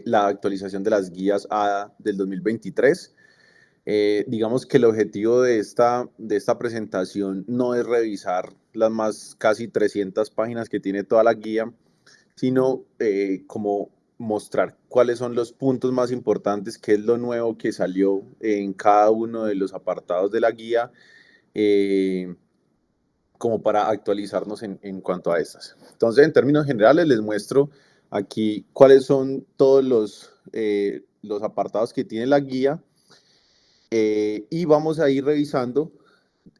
la actualización de las guías ADA del 2023. Digamos que el objetivo de esta presentación no es revisar las más casi 300 páginas que tiene toda la guía, sino como mostrar cuáles son los puntos más importantes, qué es lo nuevo que salió en cada uno de los apartados de la guía, como para actualizarnos en cuanto a estas. Entonces, en términos generales, les muestro aquí cuáles son todos los apartados que tiene la guía, y vamos a ir revisando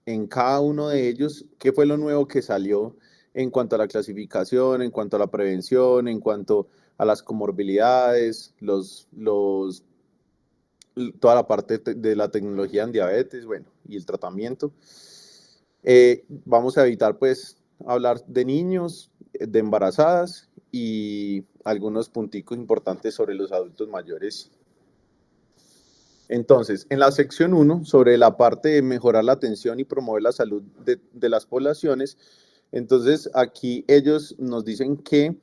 en cada uno de ellos qué fue lo nuevo que salió en cuanto a la clasificación, en cuanto a la prevención, en cuanto a las comorbilidades, toda la parte de la tecnología en diabetes, bueno, y el tratamiento. Vamos a evitar, pues, hablar de niños, de embarazadas y algunos punticos importantes sobre los adultos mayores. Entonces, en la sección 1, sobre la parte de mejorar la atención y promover la salud de las poblaciones, entonces aquí ellos nos dicen que,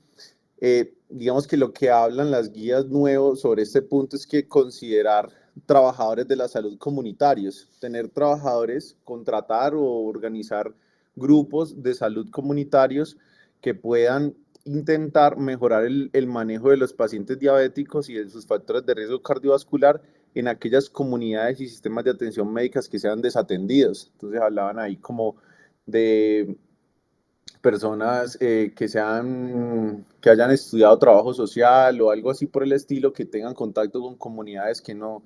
digamos que lo que hablan las guías nuevos sobre este punto es que considerar trabajadores de la salud comunitarios, tener trabajadores, contratar o organizar grupos de salud comunitarios que puedan intentar mejorar el manejo de los pacientes diabéticos y de sus factores de riesgo cardiovascular en aquellas comunidades y sistemas de atención médicas que sean desatendidos. Entonces hablaban ahí como de personas que hayan estudiado trabajo social o algo así por el estilo, que tengan contacto con comunidades que no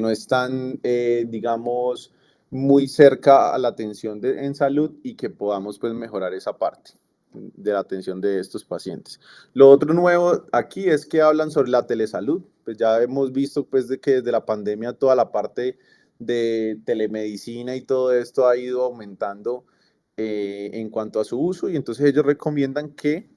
están, digamos, muy cerca a la atención en salud, y que podamos, pues, mejorar esa parte de la atención de estos pacientes. Lo otro nuevo aquí es que hablan sobre la telesalud. Pues ya hemos visto, pues, de que desde la pandemia toda la parte de telemedicina y todo esto ha ido aumentando en cuanto a su uso, y entonces ellos recomiendan que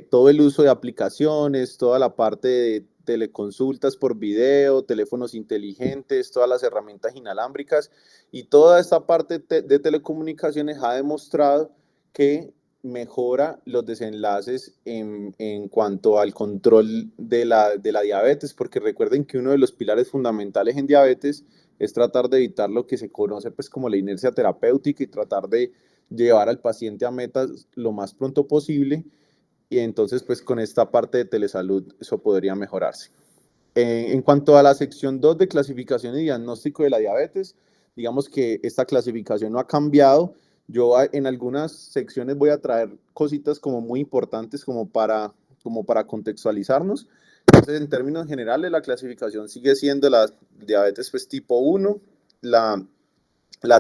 todo el uso de aplicaciones, toda la parte de teleconsultas por video, teléfonos inteligentes, todas las herramientas inalámbricas y toda esta parte de telecomunicaciones ha demostrado que mejora los desenlaces en cuanto al control de la diabetes, porque recuerden que uno de los pilares fundamentales en diabetes es tratar de evitar lo que se conoce, pues, como la inercia terapéutica, y tratar de llevar al paciente a metas lo más pronto posible, y entonces, pues, con esta parte de telesalud eso podría mejorarse. En cuanto a la sección 2 de clasificación y diagnóstico de la diabetes, digamos que esta clasificación no ha cambiado. Yo en algunas secciones voy a traer cositas como muy importantes como para contextualizarnos. Entonces, en términos generales, la clasificación sigue siendo la diabetes, pues, tipo 1, la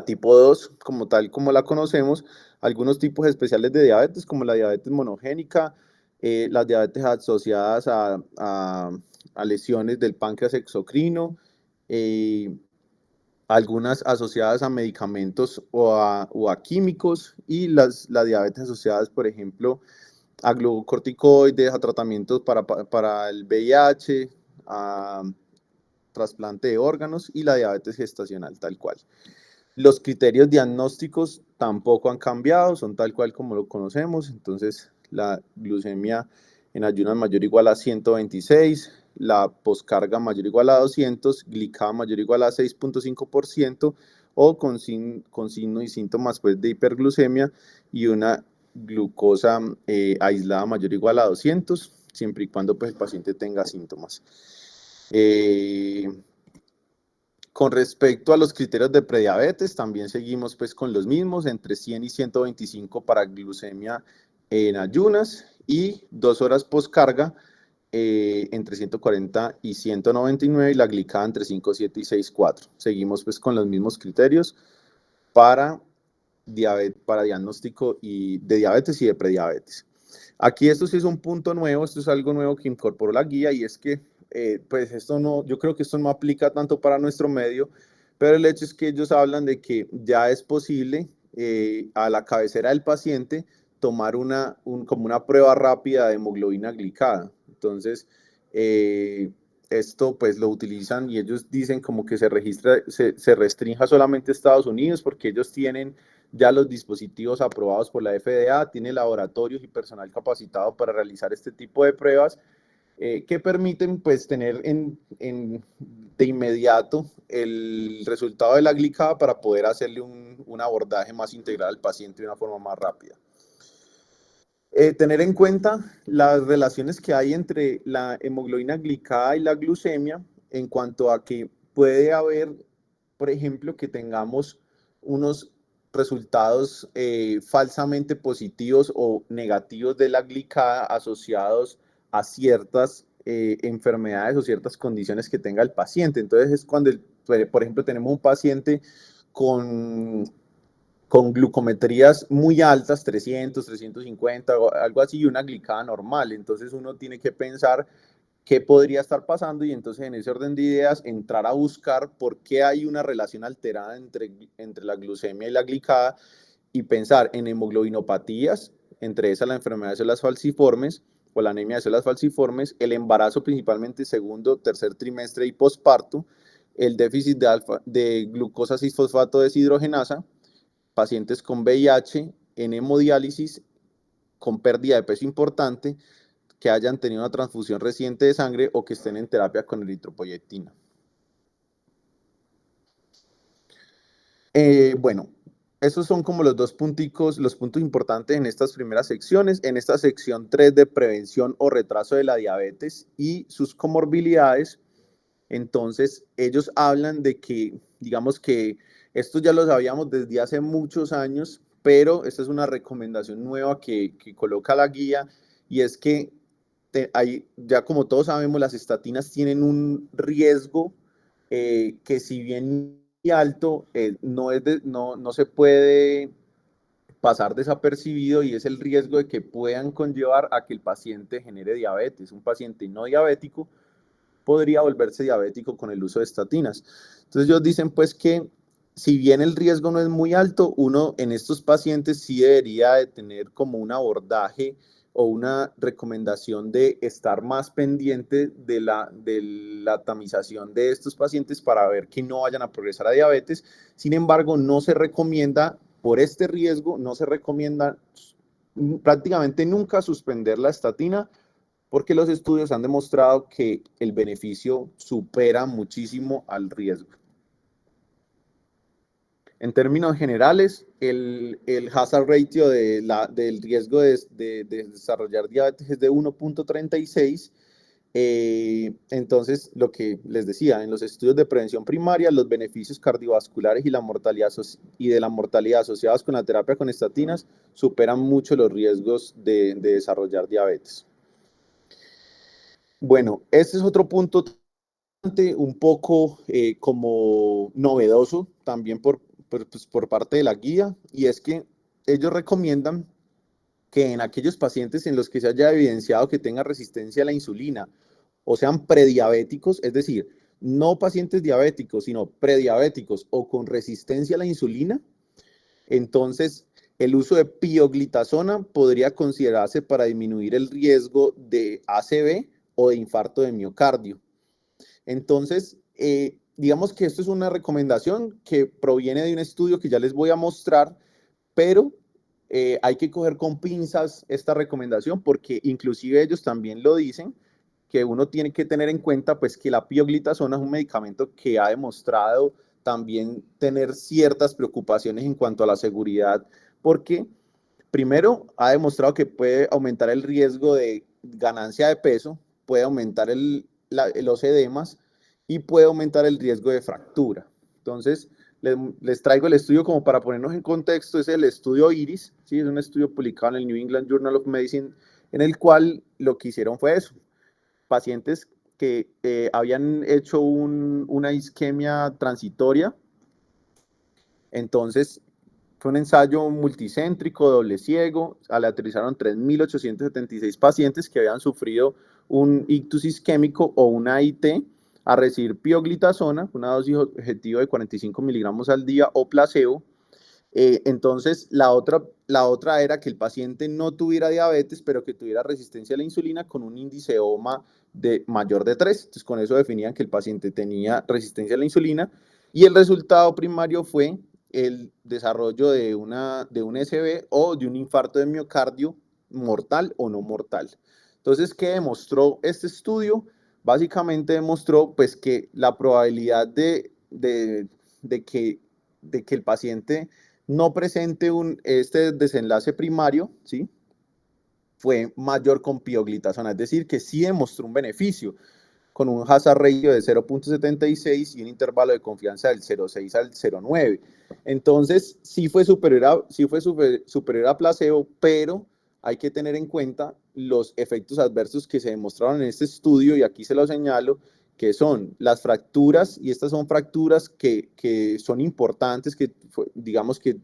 tipo 2, como tal como la conocemos, algunos tipos especiales de diabetes, como la diabetes monogénica, las diabetes asociadas a lesiones del páncreas exocrino, algunas asociadas a medicamentos o a químicos, y las diabetes asociadas, por ejemplo, a glucocorticoides, a tratamientos para el VIH, a trasplante de órganos, y la diabetes gestacional tal cual. Los criterios diagnósticos tampoco han cambiado, son tal cual como lo conocemos. Entonces, la glucemia en ayunas mayor o igual a 126, la poscarga mayor o igual a 200, glicada mayor o igual a 6.5%, o con signos y síntomas, pues, de hiperglucemia, y una glucosa aislada mayor o igual a 200, siempre y cuando, pues, el paciente tenga síntomas. Con respecto a los criterios de prediabetes, también seguimos, pues, con los mismos, entre 100 y 125 para glucemia en ayunas, y 2 horas poscarga entre 140 y 199, y la glicada entre 5,7 y 6,4. Seguimos, pues, con los mismos criterios para diagnóstico de diabetes y de prediabetes. Aquí esto sí es un punto nuevo, esto es algo nuevo que incorporó la guía, y es que pues esto no, yo creo que esto no aplica tanto para nuestro medio, pero el hecho es que ellos hablan de que ya es posible a la cabecera del paciente tomar como una prueba rápida de hemoglobina glicada. Entonces, esto, pues, lo utilizan, y ellos dicen como que se restrinja solamente a Estados Unidos, porque ellos tienen ya los dispositivos aprobados por la FDA, tiene laboratorios y personal capacitado para realizar este tipo de pruebas, que permiten pues tener de inmediato el resultado de la glicada para poder hacerle un abordaje más integral al paciente de una forma más rápida. Tener en cuenta las relaciones que hay entre la hemoglobina glicada y la glucemia en cuanto a que puede haber, por ejemplo, que tengamos unos resultados falsamente positivos o negativos de la glicada asociados a ciertas enfermedades o ciertas condiciones que tenga el paciente. Entonces es cuando, por ejemplo, tenemos un paciente con glucometrías muy altas, 300, 350, o algo así, y una glicada normal. Entonces uno tiene que pensar qué podría estar pasando y entonces en ese orden de ideas entrar a buscar por qué hay una relación alterada entre la glucemia y la glicada y pensar en hemoglobinopatías, entre esas la enfermedad de células falciformes o la anemia de células falciformes, el embarazo principalmente segundo, tercer trimestre y posparto, el déficit de glucosa 6-fosfato deshidrogenasa, pacientes con VIH, en hemodiálisis, con pérdida de peso importante, que hayan tenido una transfusión reciente de sangre o que estén en terapia con eritropoyetina. Bueno, esos son como los dos punticos, los puntos importantes en estas primeras secciones. En esta sección 3 de prevención o retraso de la diabetes y sus comorbilidades, entonces ellos hablan de que, digamos que esto ya lo sabíamos desde hace muchos años, pero esta es una recomendación nueva que coloca la guía y es que ya como todos sabemos, las estatinas tienen un riesgo que si bien muy alto, no se puede pasar desapercibido y es el riesgo de que puedan conllevar a que el paciente genere diabetes. Un paciente no diabético podría volverse diabético con el uso de estatinas. Entonces ellos dicen pues que si bien el riesgo no es muy alto, uno en estos pacientes sí debería de tener como un abordaje o una recomendación de estar más pendiente de la tamización de estos pacientes para ver que no vayan a progresar a diabetes. Sin embargo, no se recomienda, por este riesgo, no se recomienda prácticamente nunca suspender la estatina porque los estudios han demostrado que el beneficio supera muchísimo al riesgo. En términos generales, el hazard ratio del riesgo de desarrollar diabetes es de 1.36. Entonces, lo que les decía, en los estudios de prevención primaria, los beneficios cardiovasculares y de la mortalidad asociados con la terapia con estatinas superan mucho los riesgos de desarrollar diabetes. Bueno, este es otro punto un poco como novedoso también por parte de la guía, y es que ellos recomiendan que en aquellos pacientes en los que se haya evidenciado que tenga resistencia a la insulina o sean prediabéticos, es decir, no pacientes diabéticos, sino prediabéticos o con resistencia a la insulina, entonces el uso de pioglitazona podría considerarse para disminuir el riesgo de ACV o de infarto de miocardio. Entonces, digamos que esto es una recomendación que proviene de un estudio que ya les voy a mostrar, pero hay que coger con pinzas esta recomendación porque inclusive ellos también lo dicen, que uno tiene que tener en cuenta pues que la pioglitazona es un medicamento que ha demostrado también tener ciertas preocupaciones en cuanto a la seguridad, porque primero ha demostrado que puede aumentar el riesgo de ganancia de peso, puede aumentar los edemas y puede aumentar el riesgo de fractura. Entonces, les traigo el estudio como para ponernos en contexto, es el estudio IRIS, ¿sí? Es un estudio publicado en el New England Journal of Medicine, en el cual lo que hicieron fue eso, pacientes que habían hecho una isquemia transitoria, entonces fue un ensayo multicéntrico, doble ciego, aleatorizaron 3.876 pacientes que habían sufrido un ictus isquémico o una IT a recibir pioglitazona, una dosis objetivo de 45 miligramos al día o placebo. Entonces, la otra era que el paciente no tuviera diabetes, pero que tuviera resistencia a la insulina con un índice OMA de mayor de 3. Entonces, con eso definían que el paciente tenía resistencia a la insulina y el resultado primario fue el desarrollo de un SB o de un infarto de miocardio mortal o no mortal. Entonces, ¿qué demostró este estudio? Básicamente demostró pues, que la probabilidad de que el paciente no presente este desenlace primario, ¿sí?, fue mayor con pioglitazona, es decir, que sí demostró un beneficio con un hazard ratio de 0.76 y un intervalo de confianza del 0.6 al 0.9. Entonces, sí fue superior a placebo, pero hay que tener en cuenta los efectos adversos que se demostraron en este estudio, y aquí se lo señalo, que son las fracturas, y estas son fracturas que son importantes, que digamos que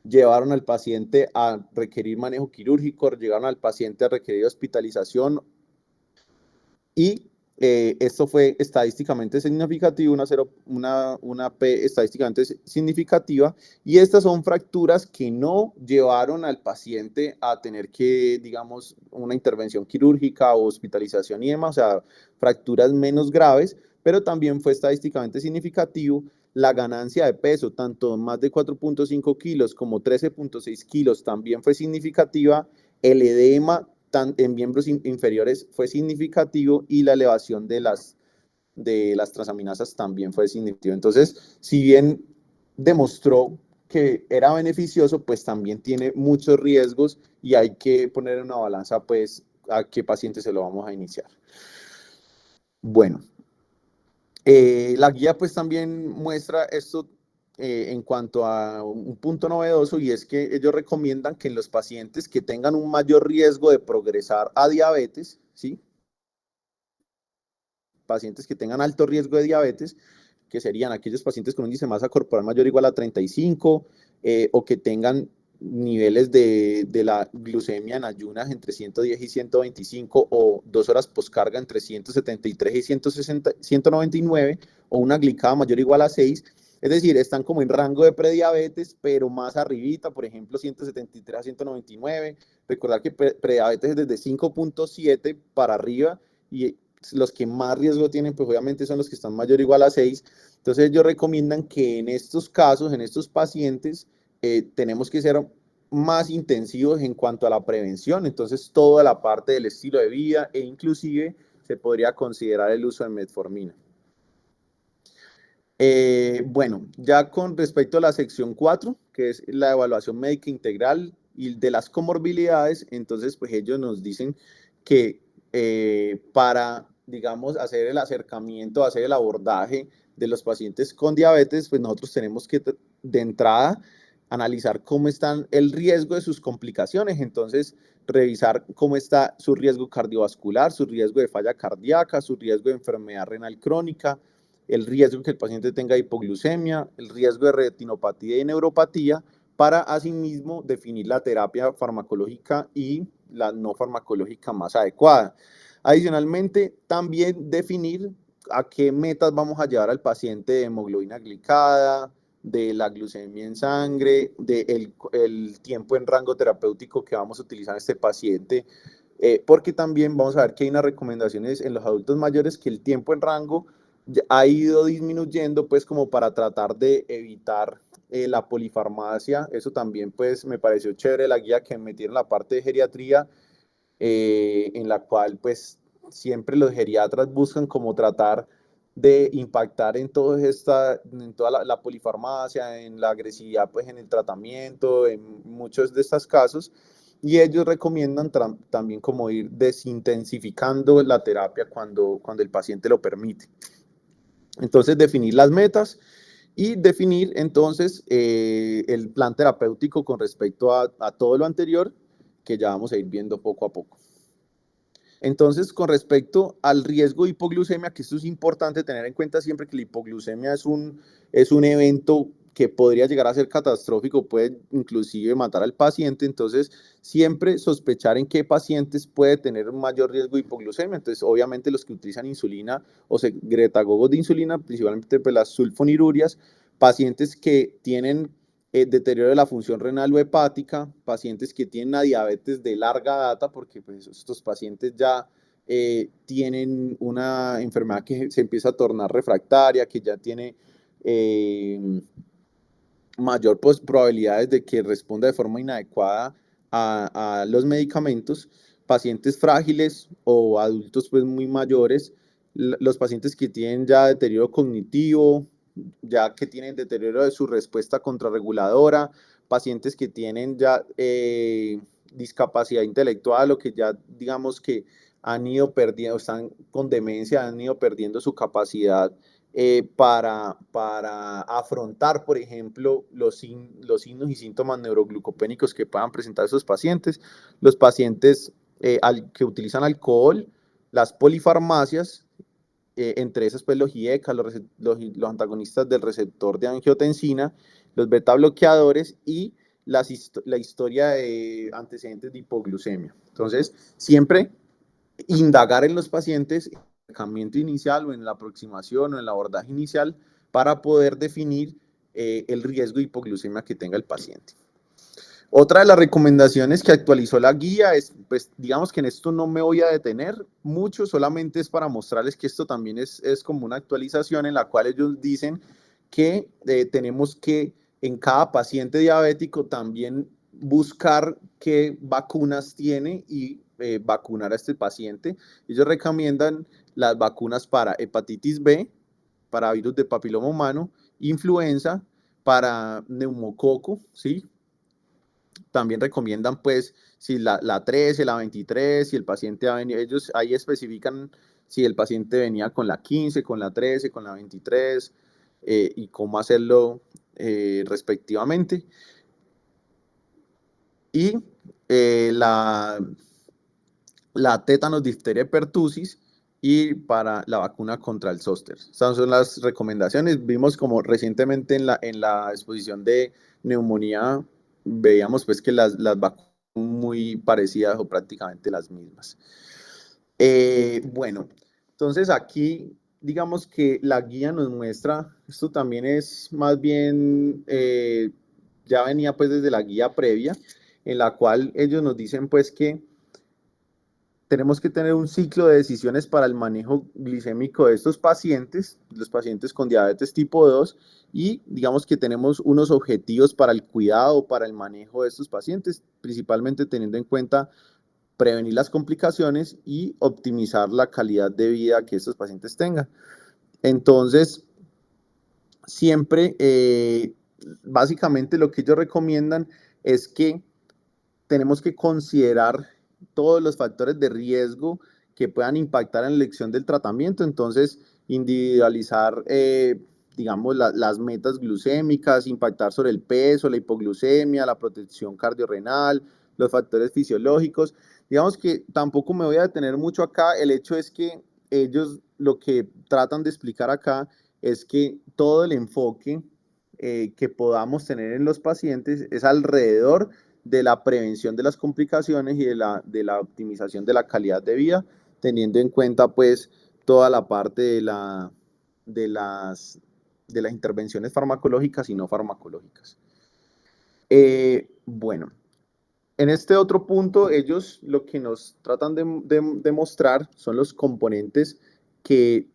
llevaron al paciente a requerir manejo quirúrgico, llevaron al paciente a requerir hospitalización, y esto fue estadísticamente significativo, una P estadísticamente significativa, y estas son fracturas que no llevaron al paciente a tener que, digamos, una intervención quirúrgica o hospitalización y demás, o sea, fracturas menos graves, pero también fue estadísticamente significativo la ganancia de peso, tanto más de 4.5 kilos como 13.6 kilos, también fue significativa, el edema en miembros inferiores fue significativo, y la elevación de las transaminasas también fue significativo. Entonces, si bien demostró que era beneficioso, pues también tiene muchos riesgos, y hay que poner en una balanza pues a qué paciente se lo vamos a iniciar. Bueno, la guía pues también muestra esto en cuanto a un punto novedoso, y es que ellos recomiendan que en los pacientes que tengan un mayor riesgo de progresar a diabetes, ¿sí?, pacientes que tengan alto riesgo de diabetes, que serían aquellos pacientes con un índice de masa corporal mayor o igual a 35, o que tengan niveles de la glucemia en ayunas entre 110 y 125, o 2 horas postcarga entre 173 y 199, o una glicada mayor o igual a 6, es decir, están como en rango de prediabetes, pero más arribita, por ejemplo, 173 a 199. Recordar que prediabetes es desde 5.7 para arriba, y los que más riesgo tienen, pues obviamente son los que están mayor o igual a 6. Entonces ellos recomiendan que en estos casos, en estos pacientes, tenemos que ser más intensivos en cuanto a la prevención. Entonces toda la parte del estilo de vida, e inclusive se podría considerar el uso de metformina. Bueno, ya con respecto a la sección 4, que es la evaluación médica integral y de las comorbilidades, entonces pues ellos nos dicen que para, digamos, hacer el acercamiento, hacer el abordaje de los pacientes con diabetes, pues nosotros tenemos que de entrada analizar cómo está el riesgo de sus complicaciones. Entonces, revisar cómo está su riesgo cardiovascular, su riesgo de falla cardíaca, su riesgo de enfermedad renal crónica, el riesgo que el paciente tenga hipoglucemia, el riesgo de retinopatía y neuropatía, para asimismo definir la terapia farmacológica y la no farmacológica más adecuada. Adicionalmente, también definir a qué metas vamos a llevar al paciente de hemoglobina glicada, de la glucemia en sangre, del tiempo en rango terapéutico que vamos a utilizar en este paciente, porque también vamos a ver que hay unas recomendaciones en los adultos mayores que el tiempo en rango ha ido disminuyendo, pues como para tratar de evitar la polifarmacia. Eso también pues me pareció chévere la guía que metieron la parte de geriatría, en la cual pues siempre los geriatras buscan como tratar de impactar en, en toda la polifarmacia, en la agresividad pues en el tratamiento, en muchos de estos casos, y ellos recomiendan también como ir desintensificando la terapia cuando el paciente lo permite. Entonces, definir las metas y definir entonces el plan terapéutico con respecto a todo lo anterior, que ya vamos a ir viendo poco a poco. Entonces, con respecto al riesgo de hipoglucemia, que esto es importante tener en cuenta siempre, que la hipoglucemia es un evento que podría llegar a ser catastrófico, puede inclusive matar al paciente. Entonces, siempre sospechar en qué pacientes puede tener un mayor riesgo de hipoglucemia. Entonces, obviamente los que utilizan insulina o secretagogos de insulina, principalmente pues, las sulfonirurias, pacientes que tienen deterioro de la función renal o hepática, pacientes que tienen una diabetes de larga data, porque pues, estos pacientes ya tienen una enfermedad que se empieza a tornar refractaria, que ya tiene mayor probabilidades de que responda de forma inadecuada a los medicamentos. pacientes frágiles o adultos pues muy mayores, los pacientes que tienen ya deterioro cognitivo, ya que tienen deterioro de su respuesta contrarreguladora, pacientes que tienen ya discapacidad intelectual o que ya digamos que han ido perdiendo, están con demencia, han ido perdiendo su capacidad para afrontar, por ejemplo, los signos y síntomas neuroglucopénicos que puedan presentar esos pacientes, los pacientes que utilizan alcohol, las polifarmacias, entre esas pues los IECA, los antagonistas del receptor de angiotensina, los beta bloqueadores y la historia de antecedentes de hipoglucemia. Entonces, siempre indagar en los pacientes en el tratamiento inicial o en la aproximación o en el abordaje inicial para poder definir el riesgo de hipoglucemia que tenga el paciente. Otra de las recomendaciones que actualizó la guía es, pues digamos que en esto no me voy a detener mucho, solamente es para mostrarles que esto también es como una actualización en la cual ellos dicen que tenemos que en cada paciente diabético también buscar qué vacunas tiene y vacunar a este paciente. Ellos recomiendan las vacunas para hepatitis B, para virus de papiloma humano, influenza, para neumococo, ¿sí? También recomiendan, pues, si la 13, la 23, si el paciente ha venido, ellos ahí especifican si el paciente venía con la 15, con la 13, con la 23, y cómo hacerlo respectivamente. Y la tétanos, difteria y pertusis, y para la vacuna contra el zóster. Estas son las recomendaciones. Vimos como recientemente en la exposición de neumonía, veíamos pues que las vacunas son muy parecidas o prácticamente las mismas. Bueno, entonces aquí digamos que la guía nos muestra, esto también es más bien, ya venía pues desde la guía previa, en la cual ellos nos dicen pues que tenemos que tener un ciclo de decisiones para el manejo glicémico de estos pacientes, los pacientes con diabetes tipo 2, y digamos que tenemos unos objetivos para el cuidado, para el manejo de estos pacientes, principalmente teniendo en cuenta prevenir las complicaciones y optimizar la calidad de vida que estos pacientes tengan. Entonces, siempre, básicamente lo que ellos recomiendan es que tenemos que considerar todos los factores de riesgo que puedan impactar en la elección del tratamiento. Entonces, individualizar, digamos, las metas glucémicas, impactar sobre el peso, la hipoglucemia, la protección cardiorrenal, los factores fisiológicos. Digamos que tampoco me voy a detener mucho acá. El hecho es que ellos lo que tratan de explicar acá es que todo el enfoque que podamos tener en los pacientes es alrededor de la prevención de las complicaciones y de la optimización de la calidad de vida, teniendo en cuenta pues toda la parte de las intervenciones farmacológicas y no farmacológicas. Bueno, en este otro punto, ellos lo que nos tratan de mostrar son los componentes que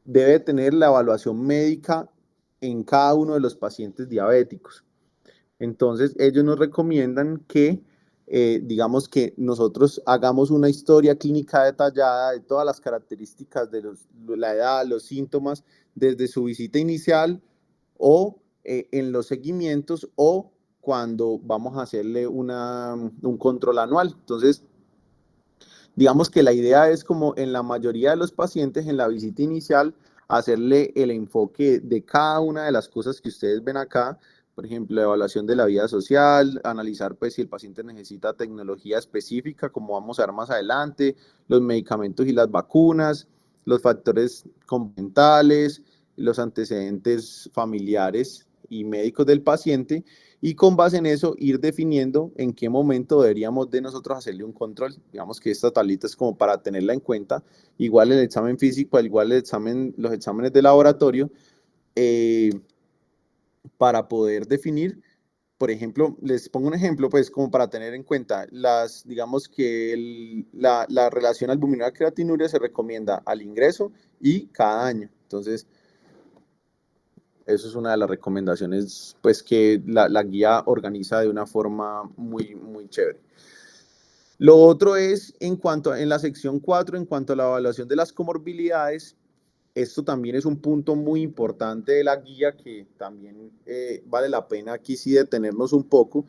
debe tener la evaluación médica en cada uno de los pacientes diabéticos. Entonces, ellos nos recomiendan que, digamos que nosotros hagamos una historia clínica detallada de todas las características de la edad, los síntomas, desde su visita inicial o en los seguimientos o cuando vamos a hacerle un control anual. Entonces, digamos que la idea es como en la mayoría de los pacientes en la visita inicial, hacerle el enfoque de cada una de las cosas que ustedes ven acá, por ejemplo, la evaluación de la vida social, analizar pues si el paciente necesita tecnología específica, como vamos a ver más adelante, los medicamentos y las vacunas, los factores complementales, los antecedentes familiares y médicos del paciente, y con base en eso ir definiendo en qué momento deberíamos de nosotros hacerle un control. Digamos que esta tablita es como para tenerla en cuenta, igual el examen físico, igual los exámenes de laboratorio, para poder definir, por ejemplo, les pongo un ejemplo, pues como para tener en cuenta, digamos que la relación albúmina-creatinuria se recomienda al ingreso y cada año. Entonces, eso es una de las recomendaciones, pues que la guía organiza de una forma muy, muy chévere. Lo otro es en la sección 4, en cuanto a la evaluación de las comorbilidades. Esto también es un punto muy importante de la guía que también vale la pena aquí sí detenernos un poco,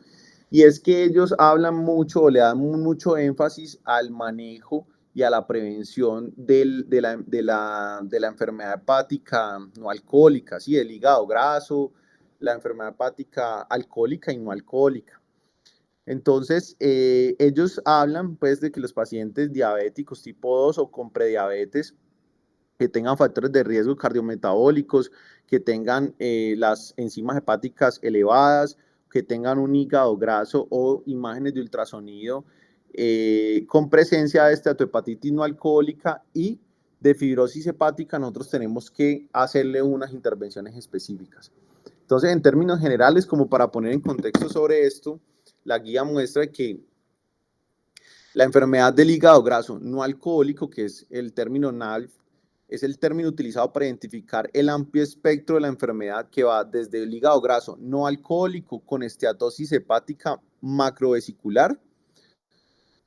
y es que ellos hablan mucho o le dan mucho énfasis al manejo y a la prevención de la enfermedad hepática no alcohólica, ¿sí? El hígado graso, la enfermedad hepática alcohólica y no alcohólica. Entonces, ellos hablan pues de que los pacientes diabéticos tipo 2 o con prediabetes que tengan factores de riesgo cardiometabólicos, que tengan las enzimas hepáticas elevadas, que tengan un hígado graso o imágenes de ultrasonido con presencia de esteatohepatitis no alcohólica y de fibrosis hepática, nosotros tenemos que hacerle unas intervenciones específicas. Entonces, en términos generales, como para poner en contexto sobre esto, la guía muestra que la enfermedad del hígado graso no alcohólico, que es el término NALF, es el término utilizado para identificar el amplio espectro de la enfermedad que va desde el hígado graso no alcohólico con esteatosis hepática macrovesicular,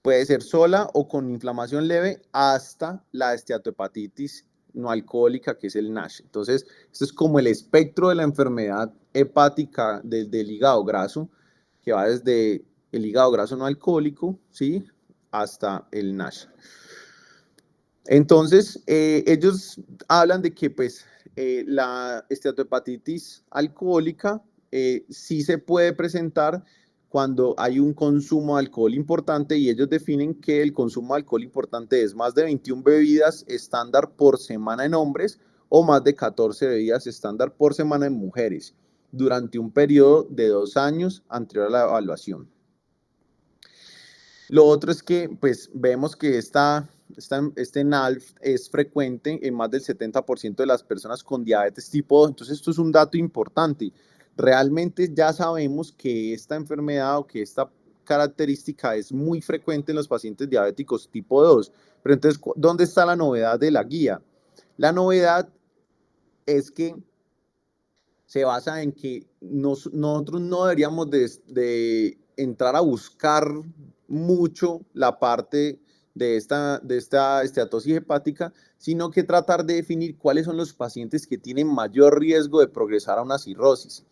puede ser sola o con inflamación leve, hasta la esteatohepatitis no alcohólica, que es el NASH. Entonces, esto es como el espectro de la enfermedad hepática desde el hígado graso, que va desde el hígado graso no alcohólico, ¿sí?, hasta el NASH. Entonces, ellos hablan de que pues, la esteatohepatitis alcohólica sí se puede presentar cuando hay un consumo de alcohol importante, y ellos definen que el consumo de alcohol importante es más de 21 bebidas estándar por semana en hombres o más de 14 bebidas estándar por semana en mujeres durante un periodo de 2 años anterior a la evaluación. Lo otro es que pues, vemos que este NALF es frecuente en más del 70% de las personas con diabetes tipo 2. Entonces, esto es un dato importante. Realmente ya sabemos que esta enfermedad o que esta característica es muy frecuente en los pacientes diabéticos tipo 2. Pero entonces, ¿dónde está la novedad de la guía? La novedad es que se basa en que nosotros no deberíamos de entrar a buscar mucho la parte de esta esteatosis hepática, sino que tratar de definir cuáles son los pacientes que tienen mayor riesgo de progresar a una cirrosis.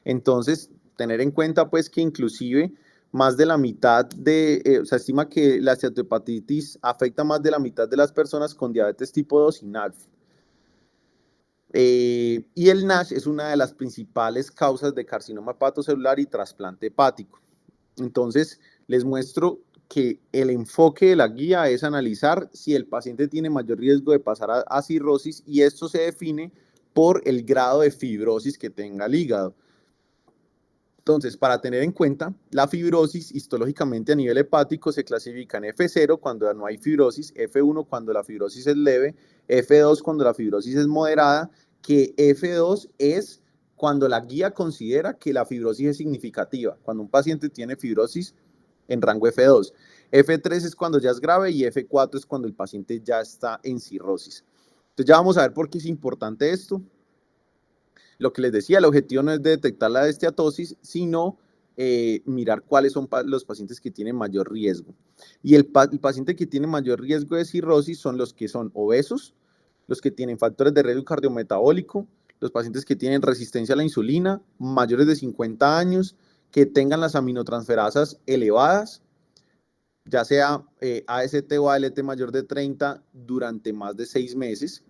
Entonces, tener en cuenta pues que inclusive más de la mitad se estima que la esteatohepatitis afecta a más de la mitad de las personas con diabetes tipo 2 y NALF. Y el NASH es una de las principales causas de carcinoma hepatocelular y trasplante hepático. Entonces, les muestro que el enfoque de la guía es analizar si el paciente tiene mayor riesgo de pasar a cirrosis, y esto se define por el grado de fibrosis que tenga el hígado. Entonces, para tener en cuenta, la fibrosis histológicamente a nivel hepático se clasifica en F0 cuando no hay fibrosis, F1 cuando la fibrosis es leve, F2 cuando la fibrosis es moderada, que F2 es cuando la guía considera que la fibrosis es significativa, cuando un paciente tiene fibrosis en rango F2. F3 es cuando ya es grave y F4 es cuando el paciente ya está en cirrosis. Entonces ya vamos a ver por qué es importante esto. Lo que les decía, el objetivo no es de detectar la esteatosis, sino mirar cuáles son los pacientes que tienen mayor riesgo. Y el paciente que tiene mayor riesgo de cirrosis son los que son obesos, los que tienen factores de riesgo cardiometabólico, los pacientes que tienen resistencia a la insulina, mayores de 50 años, que tengan las aminotransferasas elevadas, ya sea AST o ALT mayor de 30 durante más de 6 meses,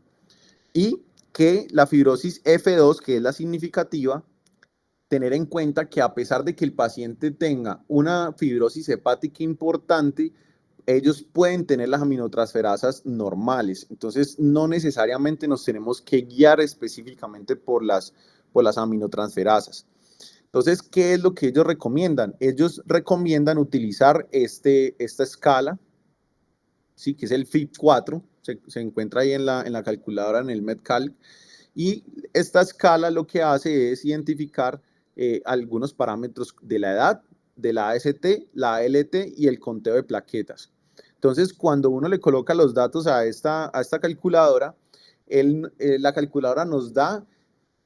y que la fibrosis F2, que es la significativa, tener en cuenta que a pesar de que el paciente tenga una fibrosis hepática importante, ellos pueden tener las aminotransferasas normales. Entonces, no necesariamente nos tenemos que guiar específicamente por las aminotransferasas. Entonces, ¿qué es lo que ellos recomiendan? Ellos recomiendan utilizar esta escala, ¿sí?, que es el FIB4, se encuentra ahí en la calculadora, en el MedCalc, y esta escala lo que hace es identificar algunos parámetros de la edad, de la AST, la ALT y el conteo de plaquetas. Entonces, cuando uno le coloca los datos a esta calculadora, la calculadora nos da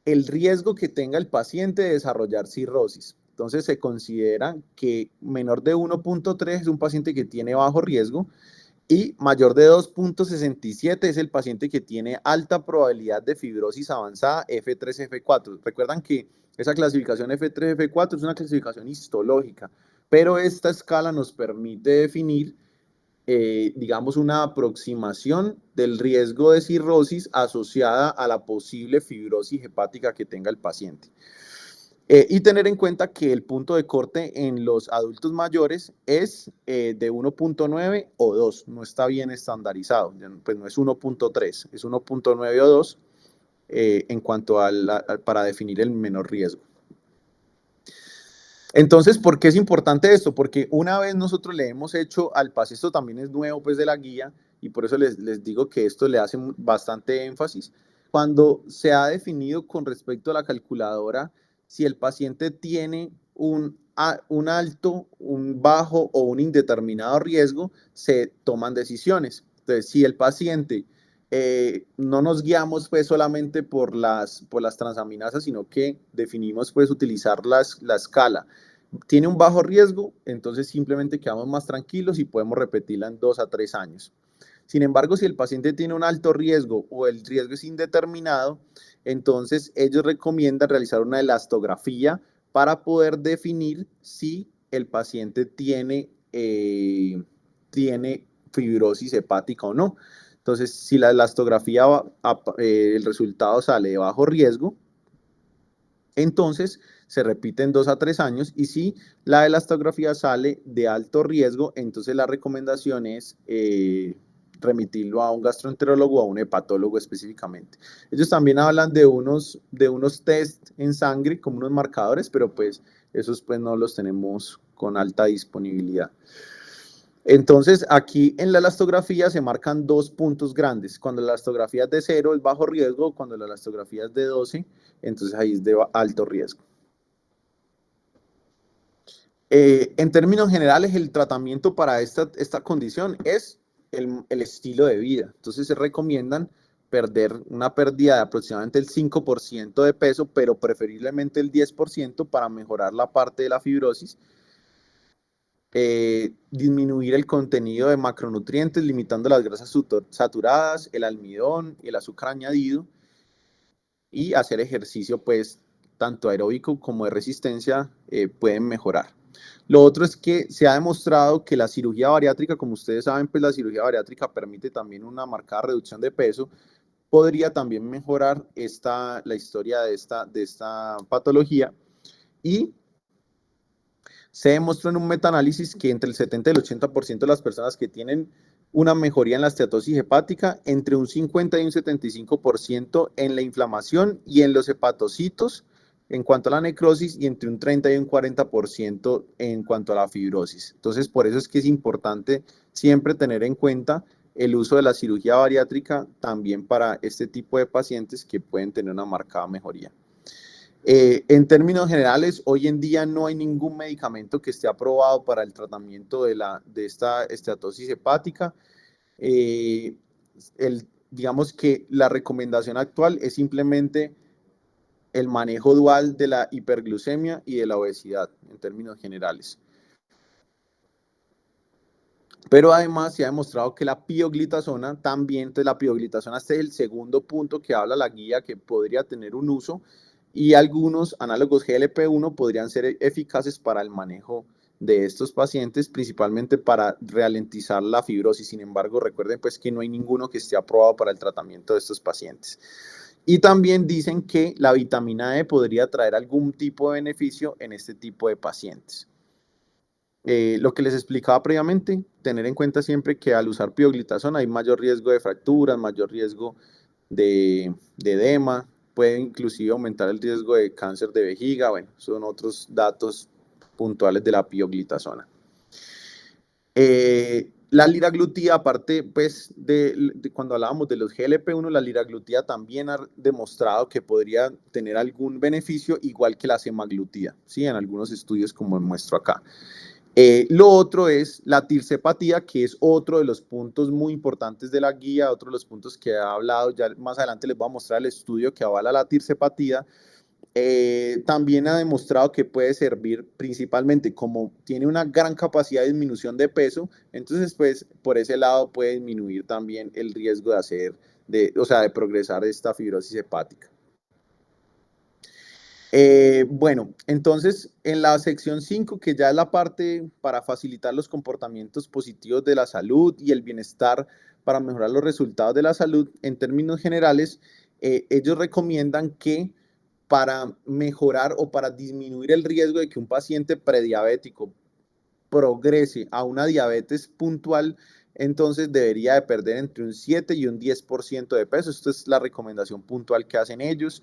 el riesgo que tenga el paciente de desarrollar cirrosis. Entonces se considera que menor de 1.3 es un paciente que tiene bajo riesgo y mayor de 2.67 es el paciente que tiene alta probabilidad de fibrosis avanzada F3, F4. Recuerdan que esa clasificación F3, F4 es una clasificación histológica, pero esta escala nos permite definir, digamos, una aproximación del riesgo de cirrosis asociada a la posible fibrosis hepática que tenga el paciente. Y tener en cuenta que el punto de corte en los adultos mayores es de 1.9 o 2, no está bien estandarizado, pues no es 1.3, es 1.9 o 2 en cuanto para definir el menor riesgo. Entonces, ¿por qué es importante esto? Porque una vez nosotros le hemos hecho al paciente, esto también es nuevo pues de la guía, y por eso les digo que esto le hace bastante énfasis. Cuando se ha definido con respecto a la calculadora, si el paciente tiene un alto, un bajo o un indeterminado riesgo, se toman decisiones. Entonces, si el paciente, no nos guiamos pues solamente por las transaminasas, sino que definimos pues utilizar la escala. Tiene un bajo riesgo, entonces simplemente quedamos más tranquilos y podemos repetirla en 2 a 3 años. Sin embargo, si el paciente tiene un alto riesgo o el riesgo es indeterminado, entonces ellos recomiendan realizar una elastografía para poder definir si el paciente tiene fibrosis hepática o no. Entonces, si la elastografía, el resultado sale de bajo riesgo, entonces se repite en 2 a 3 años, y si la elastografía sale de alto riesgo, entonces la recomendación es remitirlo a un gastroenterólogo o a un hepatólogo específicamente. Ellos también hablan de unos test en sangre como unos marcadores, pero pues esos pues no los tenemos con alta disponibilidad. Entonces, aquí en la elastografía se marcan 2 puntos grandes. Cuando la elastografía es de 0 es bajo riesgo, cuando la elastografía es de 12, entonces ahí es de alto riesgo. En términos generales, el tratamiento para esta condición es el estilo de vida. Entonces se recomiendan una pérdida de aproximadamente el 5% de peso, pero preferiblemente el 10% para mejorar la parte de la fibrosis. Disminuir el contenido de macronutrientes, limitando las grasas saturadas, el almidón y el azúcar añadido, y hacer ejercicio, pues, tanto aeróbico como de resistencia, pueden mejorar. Lo otro es que se ha demostrado que la cirugía bariátrica, como ustedes saben, pues la cirugía bariátrica permite también una marcada reducción de peso, podría también mejorar la historia de esta patología, y se demostró en un metaanálisis que entre el 70 y el 80% de las personas que tienen una mejoría en la esteatosis hepática, entre un 50 y un 75% en la inflamación y en los hepatocitos en cuanto a la necrosis, y entre un 30 y un 40% en cuanto a la fibrosis. Entonces, por eso es que es importante siempre tener en cuenta el uso de la cirugía bariátrica también para este tipo de pacientes que pueden tener una marcada mejoría. En términos generales, hoy en día no hay ningún medicamento que esté aprobado para el tratamiento de esta esteatosis hepática. Digamos que la recomendación actual es simplemente el manejo dual de la hiperglucemia y de la obesidad, en términos generales. Pero además se ha demostrado que la pioglitazona también, entonces la pioglitazona, este es el segundo punto que habla la guía, que podría tener un uso, y algunos análogos GLP-1 podrían ser eficaces para el manejo de estos pacientes, principalmente para ralentizar la fibrosis. Sin embargo, recuerden pues que no hay ninguno que esté aprobado para el tratamiento de estos pacientes. Y también dicen que la vitamina E podría traer algún tipo de beneficio en este tipo de pacientes. Lo que les explicaba previamente, tener en cuenta siempre que al usar pioglitazona hay mayor riesgo de fracturas, mayor riesgo de edema, puede inclusive aumentar el riesgo de cáncer de vejiga. Bueno, son otros datos puntuales de la pioglitazona. La liraglutida, aparte pues de cuando hablábamos de los GLP-1, la liraglutida también ha demostrado que podría tener algún beneficio, igual que la semaglutida, ¿sí? En algunos estudios como muestro acá. Lo otro es la tirsepatía, que es otro de los puntos muy importantes de la guía, otro de los puntos que he hablado. Ya más adelante les voy a mostrar el estudio que avala la tirsepatía. también ha demostrado que puede servir principalmente como tiene una gran capacidad de disminución de peso, entonces pues por ese lado puede disminuir también el riesgo o sea, de progresar esta fibrosis hepática. Bueno, entonces en la sección 5, que ya es la parte para facilitar los comportamientos positivos de la salud y el bienestar para mejorar los resultados de la salud, en términos generales, ellos recomiendan que para mejorar o para disminuir el riesgo de que un paciente prediabético progrese a una diabetes puntual, entonces debería de perder entre un 7 y un 10% de peso. Esta es la recomendación puntual que hacen ellos.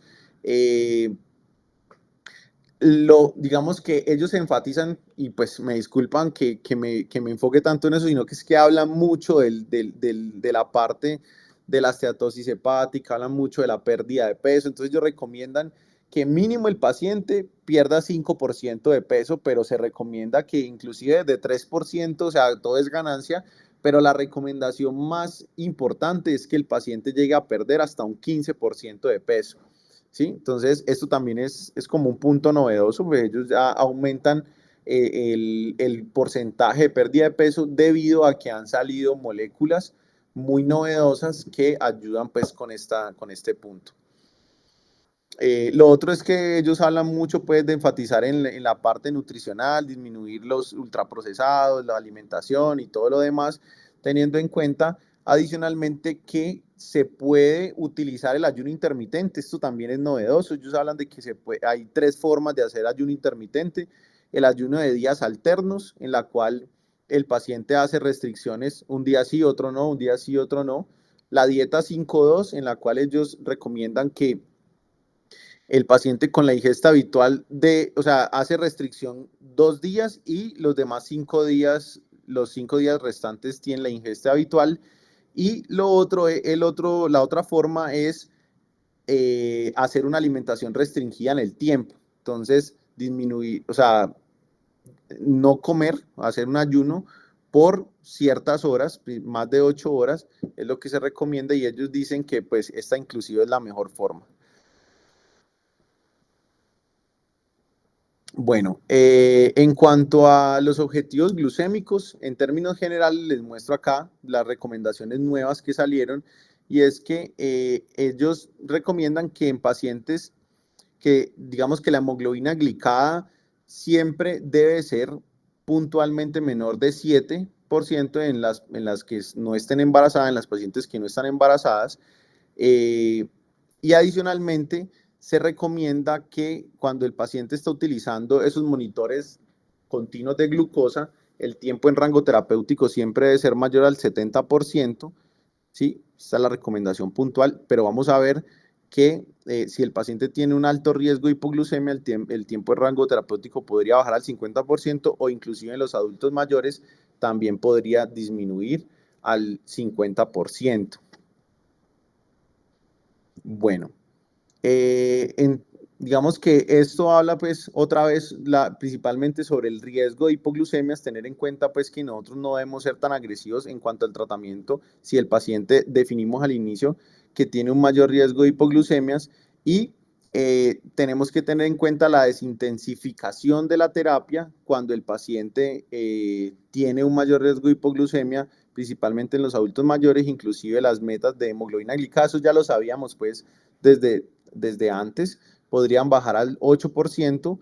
Digamos que ellos enfatizan, y pues me disculpan que me enfoque tanto en eso, sino que es que hablan mucho de la parte de la esteatosis hepática, hablan mucho de la pérdida de peso, entonces ellos recomiendan que mínimo el paciente pierda 5% de peso, pero se recomienda que inclusive de 3%, o sea, todo es ganancia, pero la recomendación más importante es que el paciente llegue a perder hasta un 15% de peso. ¿Sí? Entonces, esto también es como un punto novedoso, pues ellos ya aumentan el porcentaje de pérdida de peso debido a que han salido moléculas muy novedosas que ayudan pues con este punto. Lo otro es que ellos hablan mucho pues de enfatizar en la parte nutricional, disminuir los ultraprocesados, la alimentación y todo lo demás, teniendo en cuenta adicionalmente que se puede utilizar el ayuno intermitente. Esto también es novedoso. Ellos hablan de que hay 3 formas de hacer ayuno intermitente. El ayuno de días alternos, en la cual el paciente hace restricciones un día sí, otro no, un día sí, otro no. La dieta 5-2, en la cual ellos recomiendan que el paciente con la ingesta habitual o sea, hace restricción 2 días y los demás 5 días, los 5 días restantes tienen la ingesta habitual. Y la otra forma es hacer una alimentación restringida en el tiempo. Entonces, disminuir, o sea, no comer, hacer un ayuno por ciertas horas, más de 8 horas, es lo que se recomienda y ellos dicen que pues esta inclusive es la mejor forma. Bueno, en cuanto a los objetivos glucémicos, en términos generales les muestro acá las recomendaciones nuevas que salieron y es que ellos recomiendan que en pacientes que digamos que la hemoglobina glicada siempre debe ser puntualmente menor de 7% en las que no estén embarazadas, en las pacientes que no están embarazadas, eh, y adicionalmente, se recomienda que cuando el paciente está utilizando esos monitores continuos de glucosa, el tiempo en rango terapéutico siempre debe ser mayor al 70%, ¿sí? Esta es la recomendación puntual, pero vamos a ver que si el paciente tiene un alto riesgo de hipoglucemia, el tiempo de rango terapéutico podría bajar al 50% o inclusive en los adultos mayores también podría disminuir al 50%. Bueno, digamos que esto habla pues otra vez principalmente sobre el riesgo de hipoglucemias, tener en cuenta pues que nosotros no debemos ser tan agresivos en cuanto al tratamiento si el paciente definimos al inicio que tiene un mayor riesgo de hipoglucemias y tenemos que tener en cuenta la desintensificación de la terapia cuando el paciente tiene un mayor riesgo de hipoglucemia, principalmente en los adultos mayores, inclusive las metas de hemoglobina glicada, eso ya lo sabíamos pues desde antes, podrían bajar al 8%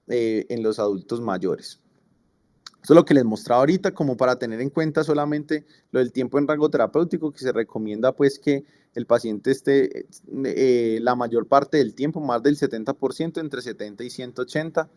en los adultos mayores. Eso es lo que les mostraba ahorita, como para tener en cuenta solamente lo del tiempo en rango terapéutico, que se recomienda pues que el paciente esté la mayor parte del tiempo, más del 70%, entre 70 y 180.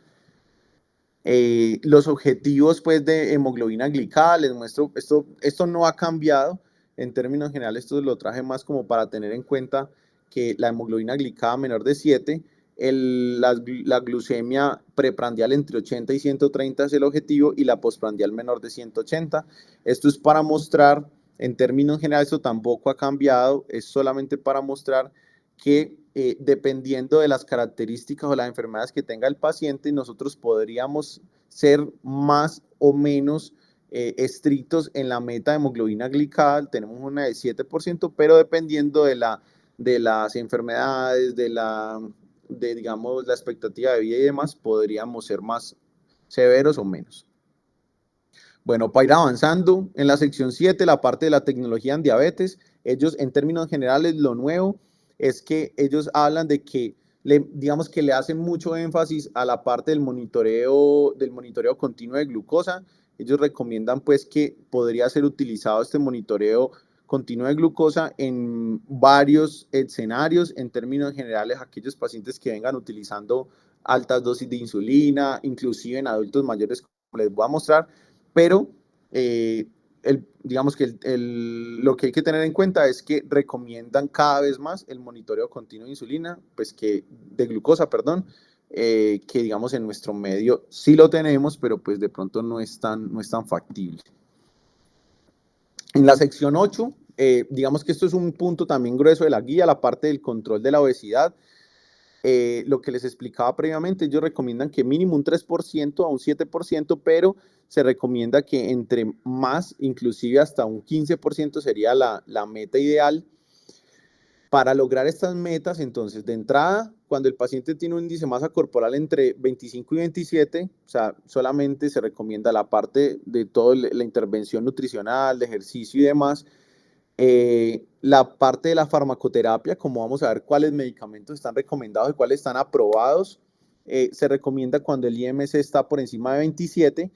Los objetivos pues de hemoglobina glicada, les muestro, esto no ha cambiado en términos generales, esto lo traje más como para tener en cuenta que la hemoglobina glicada menor de 7, la glucemia preprandial entre 80 y 130 es el objetivo y la postprandial menor de 180. Esto es para mostrar, en términos generales, esto tampoco ha cambiado, es solamente para mostrar que dependiendo de las características o las enfermedades que tenga el paciente, nosotros podríamos ser más o menos estrictos en la meta de hemoglobina glicada. Tenemos una de 7%, pero dependiendo de las enfermedades, digamos, la expectativa de vida y demás, podríamos ser más severos o menos. Bueno, para ir avanzando, en la sección 7, la parte de la tecnología en diabetes, ellos en términos generales lo nuevo es que ellos hablan de que digamos que le hacen mucho énfasis a la parte del monitoreo continuo de glucosa. Ellos recomiendan pues que podría ser utilizado este monitoreo continuo de glucosa en varios escenarios, en términos generales, aquellos pacientes que vengan utilizando altas dosis de insulina, inclusive en adultos mayores, como les voy a mostrar, pero digamos que lo que hay que tener en cuenta es que recomiendan cada vez más el monitoreo continuo de insulina, pues de glucosa, perdón, que digamos en nuestro medio sí lo tenemos, pero pues de pronto no es tan factible. En la sección 8, digamos que esto es un punto también grueso de la guía, la parte del control de la obesidad. Lo que les explicaba previamente, ellos recomiendan que mínimo un 3% a un 7%, pero se recomienda que entre más, inclusive hasta un 15% sería la meta ideal. Para lograr estas metas, entonces, de entrada, cuando el paciente tiene un índice de masa corporal entre 25 y 27, o sea, solamente se recomienda la parte de toda la intervención nutricional, de ejercicio y demás. La parte de la farmacoterapia, como vamos a ver cuáles medicamentos están recomendados y cuáles están aprobados, se recomienda cuando el IMC está por encima de 27,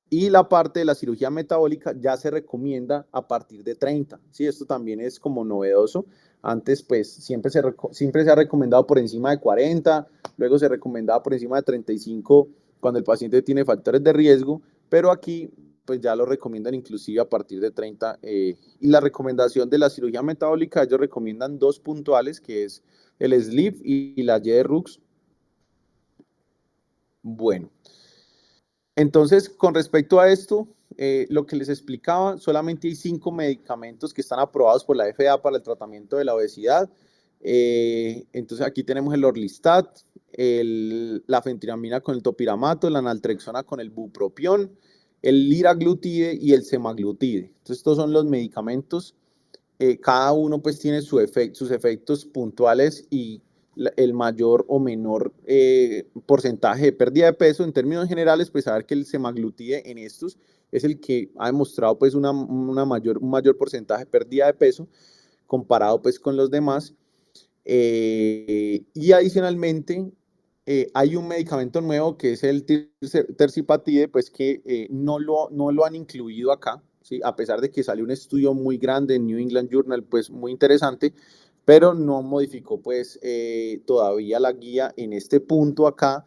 y la parte de la cirugía metabólica ya se recomienda a partir de 30. Sí, esto también es como novedoso. Antes, pues, siempre se ha recomendado por encima de 40, luego se recomendaba por encima de 35 cuando el paciente tiene factores de riesgo, pero aquí pues ya lo recomiendan inclusive a partir de 30. Y la recomendación de la cirugía metabólica, ellos recomiendan dos puntuales, que es el SLIF y la YDRUX. Bueno, entonces con respecto a esto, lo que les explicaba, solamente hay 5 medicamentos que están aprobados por la FDA para el tratamiento de la obesidad. Entonces aquí tenemos el Orlistat, la fentiramina con el topiramato, la naltrexona con el bupropión, el liraglutide y el semaglutide. Entonces estos son los medicamentos. Cada uno pues tiene sus efectos puntuales y el mayor o menor porcentaje de pérdida de peso. En términos generales, pues saber que el semaglutide en estos es el que ha demostrado pues un mayor porcentaje de pérdida de peso comparado pues con los demás. Y adicionalmente hay un medicamento nuevo que es el tirzepatide, pues que no lo han incluido acá, ¿sí? A pesar de que salió un estudio muy grande en New England Journal, pues muy interesante, pero no modificó pues todavía la guía en este punto acá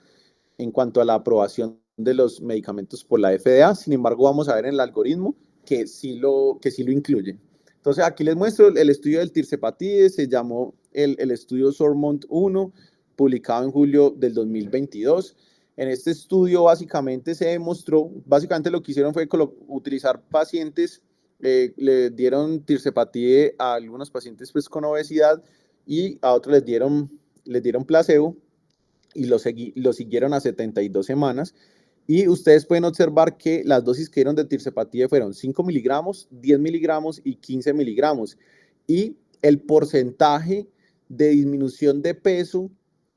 en cuanto a la aprobación de los medicamentos por la FDA. Sin embargo, vamos a ver en el algoritmo que sí lo incluye. Entonces, aquí les muestro el estudio del tirzepatide, se llamó el estudio SORMONT 1, publicado en julio del 2022. En este estudio básicamente se demostró, básicamente lo que hicieron fue utilizar pacientes, le dieron tirzepatide a algunos pacientes pues con obesidad y a otros les dieron placebo y lo siguieron a 72 semanas. Y ustedes pueden observar que las dosis que dieron de tirzepatide fueron 5 miligramos, 10 miligramos y 15 miligramos. Y el porcentaje de disminución de peso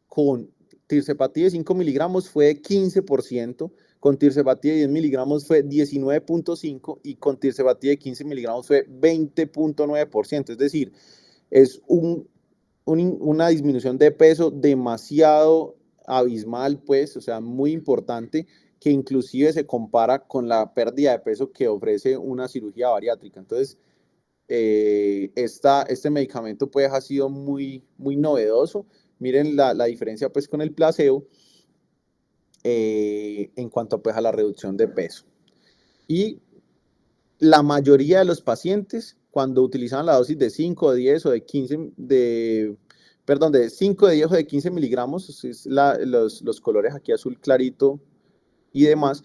con tirzepatide de 5 miligramos fue de 15%, con tirzepatide de 10 miligramos fue 19.5% y con tirzepatide de 15 miligramos fue 20.9%. Es decir, es una disminución de peso demasiado abismal, pues, o sea, muy importante, que inclusive se compara con la pérdida de peso que ofrece una cirugía bariátrica. Entonces, este medicamento pues ha sido muy, muy novedoso. Miren la diferencia pues con el placebo en cuanto pues a la reducción de peso. Y la mayoría de los pacientes, cuando utilizan la dosis de 5, de 10 o de 15, de 5, de 10 o de 15 miligramos, es los colores aquí azul clarito y demás,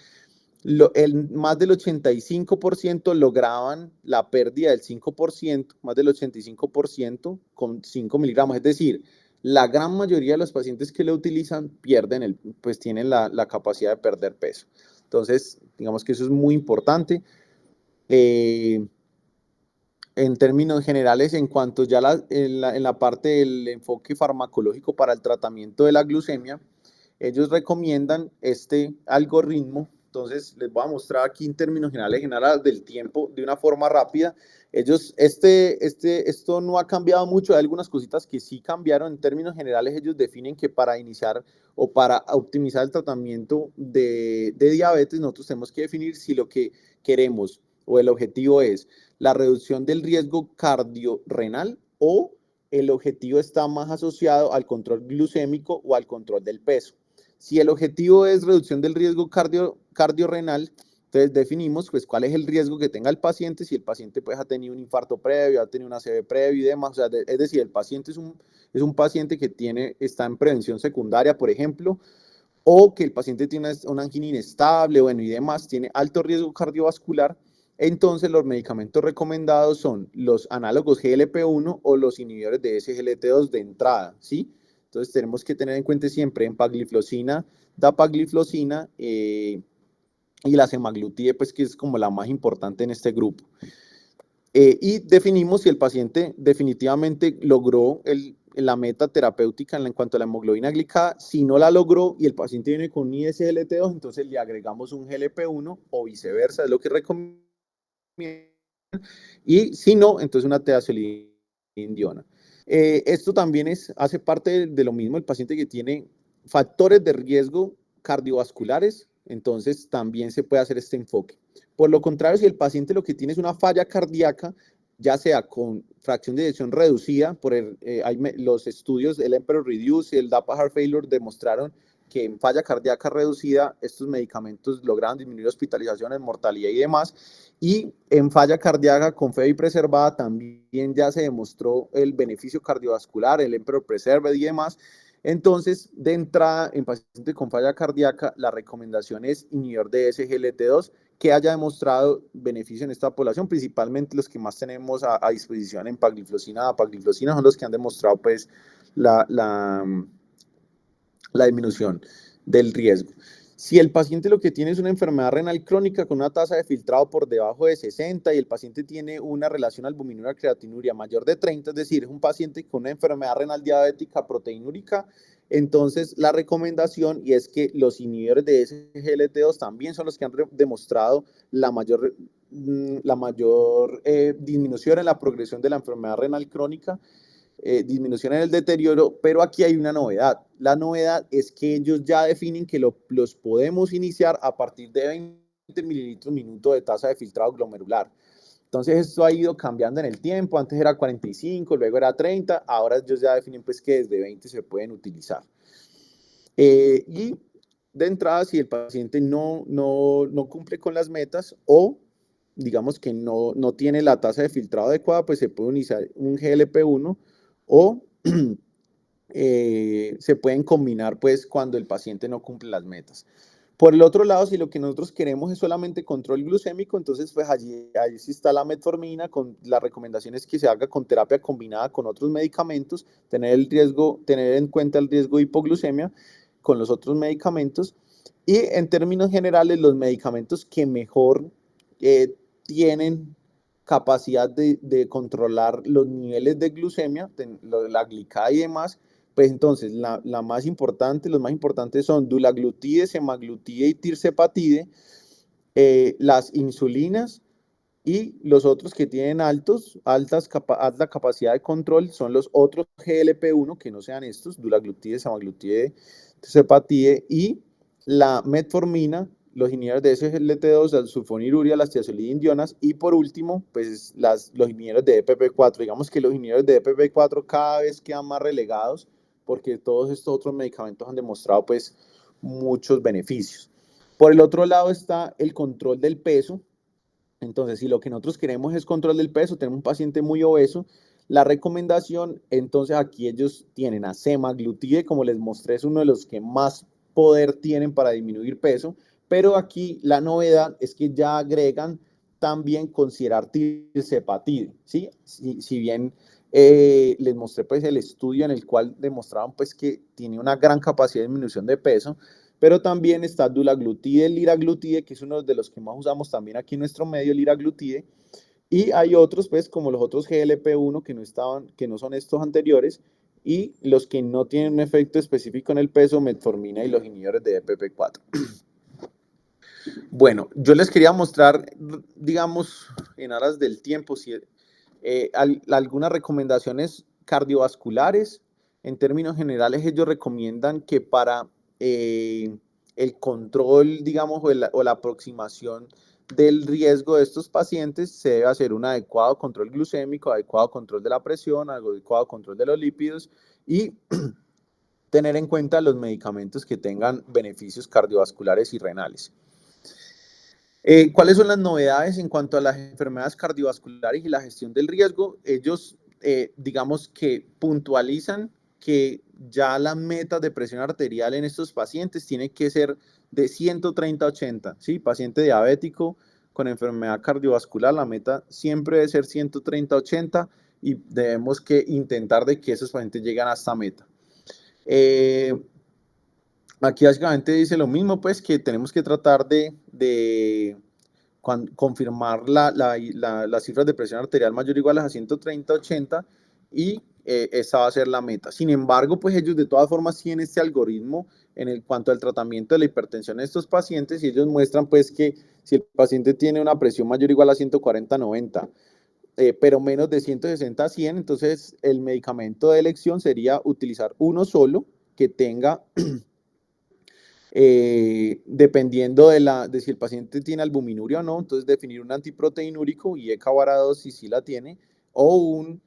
más del 85% lograban la pérdida del 5%, más del 85% con 5 miligramos. Es decir, la gran mayoría de los pacientes que lo utilizan pues tienen la capacidad de perder peso. Entonces, digamos que eso es muy importante. en términos generales, en cuanto ya en la parte del enfoque farmacológico para el tratamiento de la glucemia, ellos recomiendan este algoritmo. Entonces, les voy a mostrar aquí en términos generales del tiempo, de una forma rápida. Esto no ha cambiado mucho, hay algunas cositas que sí cambiaron. En términos generales, ellos definen que para iniciar o para optimizar el tratamiento de diabetes, nosotros tenemos que definir si lo que queremos o el objetivo es la reducción del riesgo cardiorrenal o el objetivo está más asociado al control glucémico o al control del peso. Si el objetivo es reducción del riesgo cardiorrenal, entonces definimos pues cuál es el riesgo que tenga el paciente, si el paciente pues ha tenido un infarto previo, ha tenido una ACV previo y demás, o sea, es decir, el paciente es un paciente que está en prevención secundaria, por ejemplo, o que el paciente tiene una angina inestable, bueno, y demás, tiene alto riesgo cardiovascular. Entonces los medicamentos recomendados son los análogos GLP-1 o los inhibidores de SGLT2 de entrada, ¿sí? Entonces tenemos que tener en cuenta siempre empagliflozina, dapagliflozina y la semaglutide, pues que es como la más importante en este grupo. Y definimos si el paciente definitivamente logró la meta terapéutica en cuanto a la hemoglobina glicada. Si no la logró y el paciente viene con un ISGLT2, entonces le agregamos un GLP-1 o viceversa, es lo que recomiendo. Y si no, entonces una teazolindiona. Esto también hace parte de lo mismo, el paciente que tiene factores de riesgo cardiovasculares, entonces también se puede hacer este enfoque. Por lo contrario, si el paciente lo que tiene es una falla cardíaca, ya sea con fracción de eyección reducida, los estudios del Emperor Reduce y el DAPA Heart Failure demostraron que en falla cardíaca reducida estos medicamentos lograron disminuir hospitalizaciones, mortalidad y demás. Y en falla cardíaca con FEBI preservada también ya se demostró el beneficio cardiovascular, el Emperor Preserved y demás. Entonces, de entrada, en pacientes con falla cardíaca, la recomendación es inhibidor de SGLT2 que haya demostrado beneficio en esta población, principalmente los que más tenemos a disposición en empagliflozina, dapagliflozina, son los que han demostrado pues la disminución del riesgo. Si el paciente lo que tiene es una enfermedad renal crónica con una tasa de filtrado por debajo de 60 y el paciente tiene una relación albuminura-creatinuria mayor de 30, es decir, es un paciente con una enfermedad renal diabética proteinúrica, entonces la recomendación y es que los inhibidores de SGLT2 también son los que han demostrado la mayor disminución en la progresión de la enfermedad renal crónica, disminución en el deterioro, pero aquí hay una novedad. La novedad es que ellos ya definen que los podemos iniciar a partir de 20 mililitros minuto de tasa de filtrado glomerular. Entonces esto ha ido cambiando en el tiempo, antes era 45, luego era 30, ahora ellos ya definen pues que desde 20 se pueden utilizar. Y de entrada, si el paciente no cumple con las metas o digamos que no tiene la tasa de filtrado adecuada, pues se puede iniciar un GLP-1 o se pueden combinar pues cuando el paciente no cumple las metas. Por el otro lado, si lo que nosotros queremos es solamente control glucémico, entonces pues allí sí está la metformina, con las recomendaciones que se haga con terapia combinada con otros medicamentos, tener en cuenta el riesgo de hipoglucemia con los otros medicamentos y en términos generales los medicamentos que mejor tienen capacidad de controlar los niveles de glucemia, la glicada y demás, pues entonces los más importantes son dulaglutide, semaglutide y tirzepatide, las insulinas y los otros que tienen alta capacidad de control son los otros GLP-1 que no sean estos, dulaglutide, semaglutide, tirzepatide y la metformina, los inhibidores de SGLT2, la sulfonilurea, las tiazolidindionas y por último, pues los inhibidores de EPP4. Digamos que los inhibidores de EPP4 cada vez quedan más relegados porque todos estos otros medicamentos han demostrado pues muchos beneficios. Por el otro lado está el control del peso. Entonces, si lo que nosotros queremos es control del peso, tenemos un paciente muy obeso, la recomendación, entonces aquí ellos tienen a semaglutide, como les mostré, es uno de los que más poder tienen para disminuir peso, pero aquí la novedad es que ya agregan también considerar tirzepatide, ¿sí? Si bien les mostré pues el estudio en el cual demostraban pues que tiene una gran capacidad de disminución de peso, pero también está dulaglutide, liraglutide, que es uno de los que más usamos también aquí en nuestro medio, liraglutide, Y hay otros, pues, como los otros GLP-1 que no son estos anteriores, y los que no tienen un efecto específico en el peso, metformina y los inhibidores de DPP-4. Bueno, yo les quería mostrar, digamos, en aras del tiempo, algunas recomendaciones cardiovasculares. En términos generales, ellos recomiendan que para el control, digamos, o la aproximación del riesgo de estos pacientes se debe hacer un adecuado control glucémico, adecuado control de la presión, adecuado control de los lípidos y tener en cuenta los medicamentos que tengan beneficios cardiovasculares y renales. ¿Cuáles son las novedades en cuanto a las enfermedades cardiovasculares y la gestión del riesgo? Ellos, digamos que puntualizan que ya la meta de presión arterial en estos pacientes tiene que ser de 130/80, ¿sí? Paciente diabético con enfermedad cardiovascular, la meta siempre debe ser 130/80 y debemos que intentar de que esos pacientes lleguen a esta meta. Aquí básicamente dice lo mismo, pues que tenemos que tratar de confirmar las cifras de presión arterial mayor o igual a 130/80 y esa va a ser la meta. Sin embargo, pues ellos de todas formas tienen este algoritmo en cuanto al tratamiento de la hipertensión de estos pacientes y ellos muestran pues que si el paciente tiene una presión mayor o igual a 140/90, pero menos de 160/100, entonces el medicamento de elección sería utilizar uno solo que tenga dependiendo de si el paciente tiene albuminuria o no, entonces definir un antiproteinúrico, IECA-VARA2 si sí la tiene, o un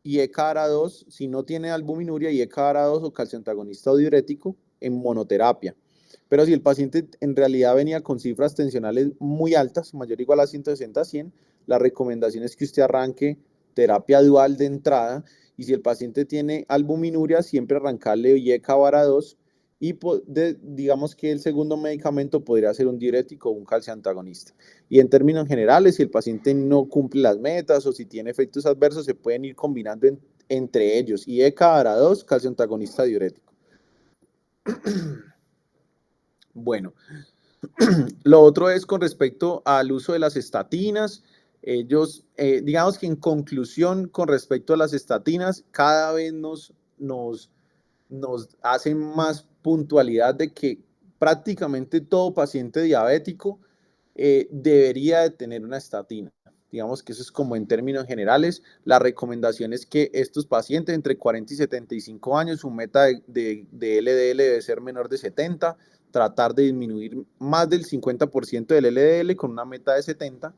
IECA-VARA2 si no tiene albuminuria, IECA-VARA2 o calcio antagonista o diurético en monoterapia. Pero si el paciente en realidad venía con cifras tensionales muy altas, mayor o igual a 160/100, la recomendación es que usted arranque terapia dual de entrada y si el paciente tiene albuminuria, siempre arrancarle IECA-VARA2 y digamos que el segundo medicamento podría ser un diurético o un calcio antagonista. Y en términos generales, si el paciente no cumple las metas o si tiene efectos adversos, se pueden ir combinando entre ellos. IECA-VARA2, calcio antagonista diurético. Bueno, lo otro es con respecto al uso de las estatinas. Ellos, digamos que en conclusión, con respecto a las estatinas, cada vez nos hacen más puntualidad de que prácticamente todo paciente diabético debería de tener una estatina. Digamos que eso es como en términos generales. La recomendación es que estos pacientes entre 40 y 75 años, su meta de LDL debe ser menor de 70, tratar de disminuir más del 50% del LDL con una meta de 70.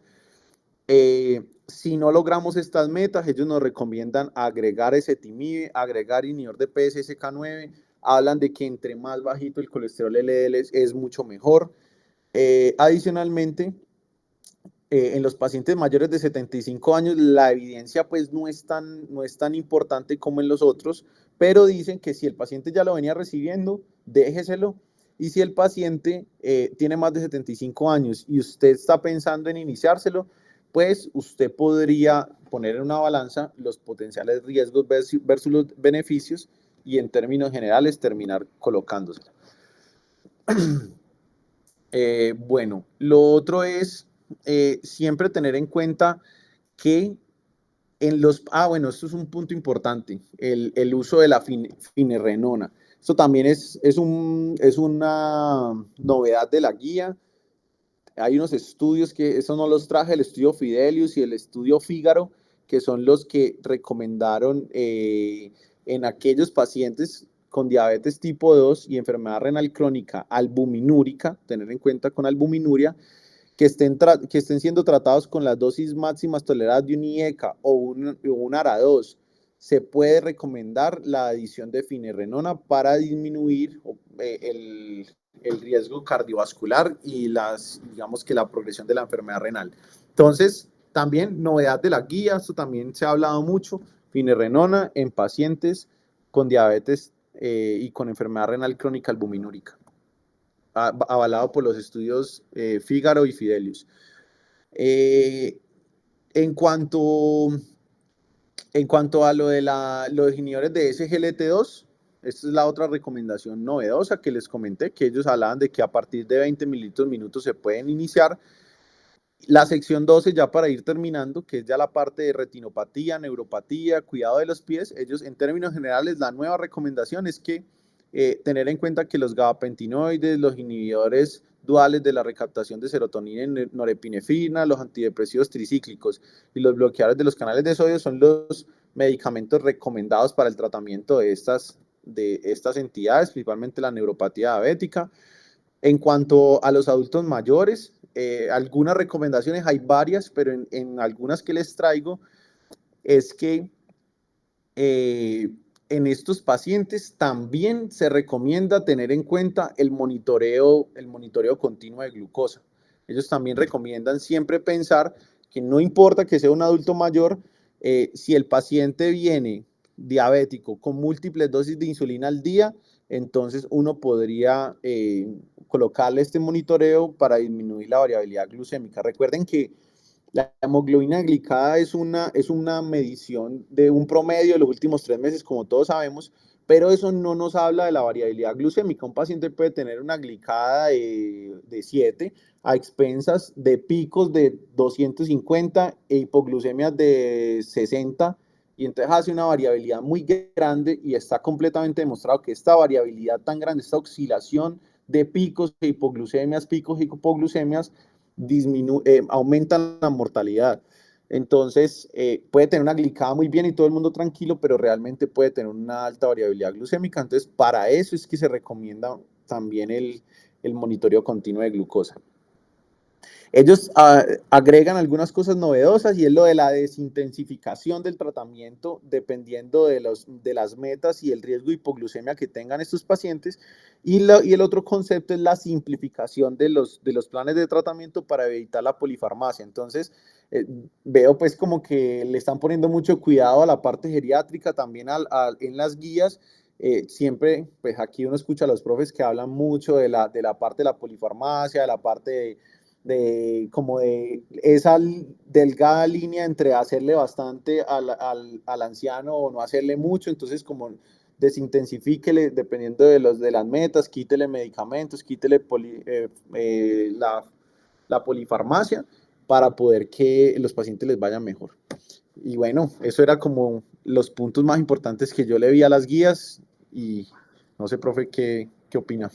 Si no logramos estas metas, ellos nos recomiendan agregar ezetimibe, agregar inhibidor de PCSK9, hablan de que entre más bajito el colesterol LDL es mucho mejor. Adicionalmente, en los pacientes mayores de 75 años, la evidencia pues no es tan importante como en los otros, pero dicen que si el paciente ya lo venía recibiendo, déjeselo. Y si el paciente tiene más de 75 años y usted está pensando en iniciárselo, pues usted podría poner en una balanza los potenciales riesgos versus los beneficios y en términos generales terminar colocándosela. Bueno, lo otro es siempre tener en cuenta que bueno, esto es un punto importante, el uso de la finerenona. Esto también es una novedad de la guía. Hay unos estudios que, eso no los traje, el estudio Fidelius y el estudio Fígaro, que son los que recomendaron en aquellos pacientes con diabetes tipo 2 y enfermedad renal crónica albuminúrica, tener en cuenta con albuminuria, que estén siendo tratados con las dosis máximas toleradas de un IECA o un ARA2, se puede recomendar la adición de finerenona para disminuir el riesgo cardiovascular y digamos que la progresión de la enfermedad renal. Entonces, también novedad de la guía, esto también se ha hablado mucho, finerenona en pacientes con diabetes y con enfermedad renal crónica albuminúrica, avalado por los estudios Fígaro y Fidelius. En cuanto a lo de los inhibidores de SGLT2, esta es la otra recomendación novedosa que les comenté, que ellos hablaban de que a partir de 20 mililitros minutos se pueden iniciar. La sección 12, ya para ir terminando, que es ya la parte de retinopatía, neuropatía, cuidado de los pies, ellos en términos generales, la nueva recomendación es que tener en cuenta que los gabapentinoides, los inhibidores duales de la recaptación de serotonina y norepinefrina, los antidepresivos tricíclicos y los bloqueadores de los canales de sodio son los medicamentos recomendados para el tratamiento de estas entidades, principalmente la neuropatía diabética. En cuanto a los adultos mayores, algunas recomendaciones, hay varias, pero en algunas que les traigo es que en estos pacientes también se recomienda tener en cuenta el monitoreo continuo de glucosa. Ellos también recomiendan siempre pensar que no importa que sea un adulto mayor, si el paciente viene diabético con múltiples dosis de insulina al día, entonces uno podría colocarle este monitoreo para disminuir la variabilidad glucémica. Recuerden que la hemoglobina glicada es una medición de un promedio de los últimos 3 meses, como todos sabemos, pero eso no nos habla de la variabilidad glucémica. Un paciente puede tener una glicada de 7 a expensas de picos de 250 e hipoglucemias de 60, y entonces hace una variabilidad muy grande y está completamente demostrado que esta variabilidad tan grande, esta oscilación de picos de hipoglucemias, picos de hipoglucemias, aumentan la mortalidad. Entonces, puede tener una glicada muy bien y todo el mundo tranquilo, pero realmente puede tener una alta variabilidad glucémica. Entonces, para eso es que se recomienda también el monitoreo continuo de glucosa. Ellos agregan algunas cosas novedosas y es lo de la desintensificación del tratamiento dependiendo de las metas y el riesgo de hipoglucemia que tengan estos pacientes. Y el otro concepto es la simplificación de los planes de tratamiento para evitar la polifarmacia. Entonces, veo pues como que le están poniendo mucho cuidado a la parte geriátrica también en las guías. Siempre, pues aquí uno escucha a los profes que hablan mucho de la parte de la polifarmacia, de la parte como de esa delgada línea entre hacerle bastante al anciano o no hacerle mucho. Entonces como desintensifíquele dependiendo de las metas, quítele medicamentos, quítele la polifarmacia para poder que los pacientes les vayan mejor. Y bueno, eso era como los puntos más importantes que yo le vi a las guías y no sé, profe, ¿qué opina?